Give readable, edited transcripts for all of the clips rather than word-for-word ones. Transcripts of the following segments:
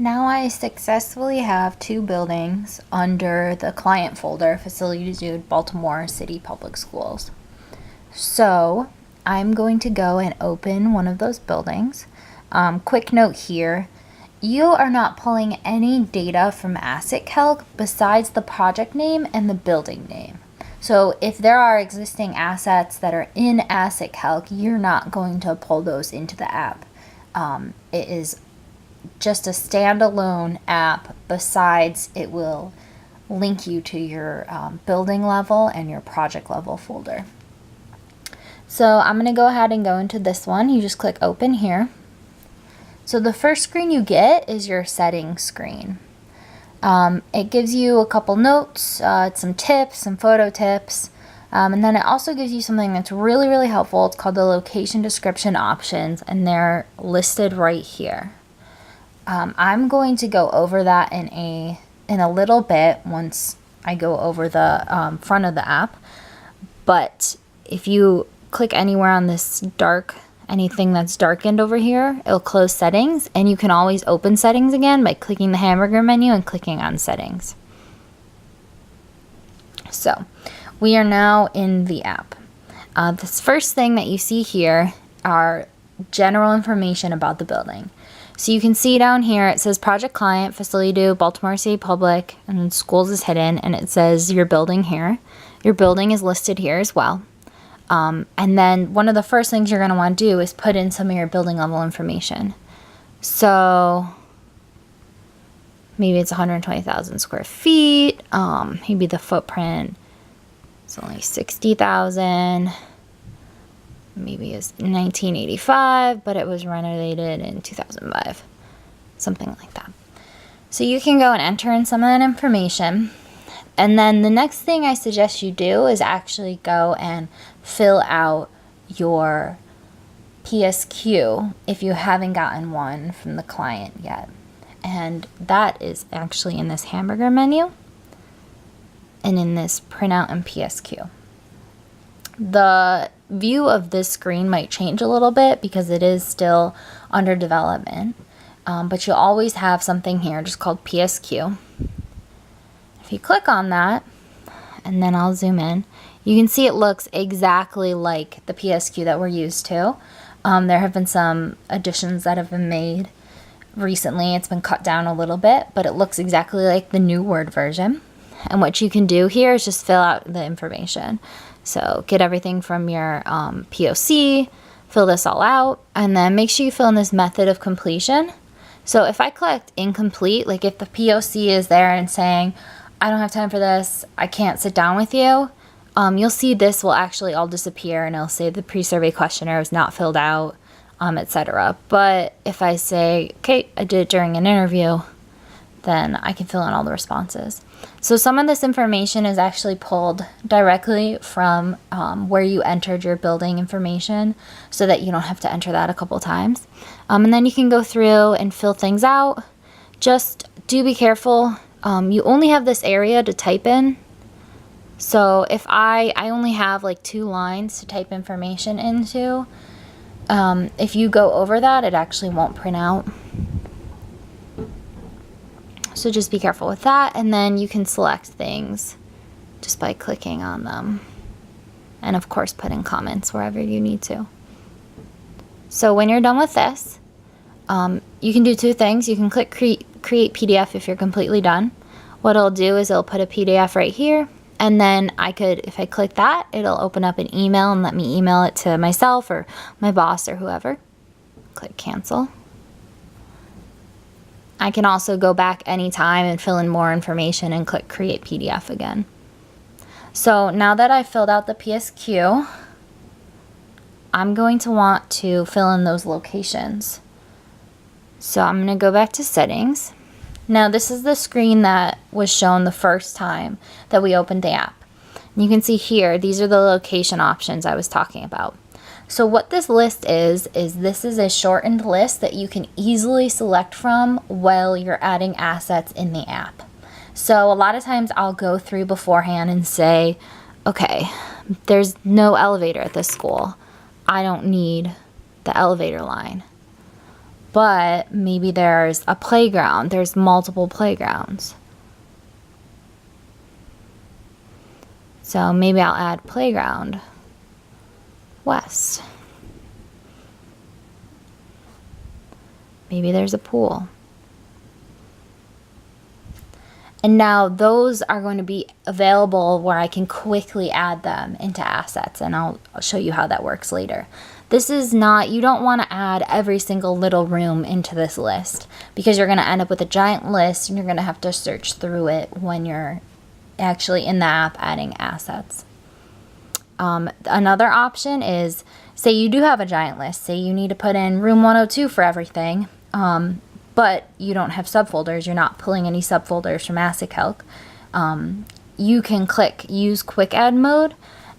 Now I successfully have two buildings under the client folder, Facility to Baltimore City Public Schools. So I'm going to go and open one of those buildings. Quick note here, you are not pulling any data from Asset Calc besides the project name and the building name. So if there are existing assets that are in Asset Calc, you're not going to pull those into the app. It is just a standalone app. Besides, it will link you to your building level and your project level folder. So I'm going to go ahead and go into this one. You just click open here. So the first screen you get is your settings screen. It gives you a couple notes, some tips, some photo tips, and then it also gives you something that's really, really helpful. It's called the location description options, and they're listed right here. I'm going to go over that in a little bit once I go over the front of the app. But if you click anywhere on this anything that's darkened over here, it'll close settings, and you can always open settings again by clicking the hamburger menu and clicking on settings. So we are now in the app. This first thing that you see here are general information about the building. So you can see down here it says project client, facility to Baltimore City Public, and then schools is hidden, and it says your building here. Your building is listed here as well. And then one of the first things you're going to want to do is put in some of your building level information. So maybe it's 120,000 square feet. Maybe the footprint is only 60,000. Maybe it's 1985, but it was renovated in 2005. Something like that. So you can go and enter in some of that information. And then the next thing I suggest you do is actually go and fill out your PSQ if you haven't gotten one from the client yet. And that is actually in this hamburger menu and in this printout and PSQ. The view of this screen might change a little bit because it is still under development, but you'll always have something here just called PSQ. If you click on that, and then I'll zoom in, you can see it looks exactly like the PSQ that we're used to. There have been some additions that have been made recently. It's been cut down a little bit, but it looks exactly like the new Word version. And what you can do here is just fill out the information. So get everything from your POC, fill this all out, and then make sure you fill in this method of completion. So if I clicked incomplete, like if the POC is there and saying, I don't have time for this, I can't sit down with you, you'll see this will actually all disappear and it'll say the pre-survey questionnaire was not filled out, etc. But if I say, okay, I did it during an interview, then I can fill in all the responses. So some of this information is actually pulled directly from where you entered your building information so that you don't have to enter that a couple times. And then you can go through and fill things out. Just do be careful. You only have this area to type in. So if I only have like 2 lines to type information into, if you go over that, it actually won't print out. So just be careful with that, and then you can select things just by clicking on them. And of course put in comments wherever you need to. So when you're done with this, you can do 2 things. You can click create PDF if you're completely done. What it'll do is it'll put a PDF right here, and then if I click that, it'll open up an email and let me email it to myself or my boss or whoever. Click cancel. I can also go back anytime and fill in more information and click create PDF again. So now that I've filled out the PSQ, I'm going to want to fill in those locations. So I'm going to go back to settings. Now this is the screen that was shown the first time that we opened the app. And you can see here, these are the location options I was talking about. So what this list is this is a shortened list that you can easily select from while you're adding assets in the app. So a lot of times I'll go through beforehand and say, okay, there's no elevator at this school. I don't need the elevator line. but maybe there's a playground. There's multiple playgrounds. So maybe I'll add playground west. Maybe there's a pool. And now those are going to be available where I can quickly add them into assets, and I'll show you how that works later. This is not, you don't want to add every single little room into this list, because you're going to end up with a giant list and you're going to have to search through it when you're actually in the app adding assets. Another option is, say you do have a giant list, say you need to put in room 102 for everything, but you don't have subfolders, you're not pulling any subfolders from Asset Calc, you can click use quick add mode,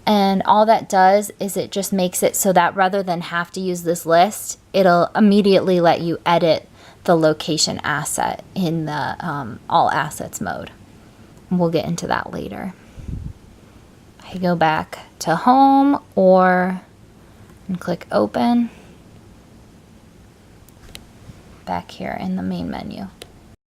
and all that does is it just makes it so that rather than have to use this list, it'll immediately let you edit the location asset in the all assets mode. We'll get into that later. I go back to home and click open. Back here in the main menu.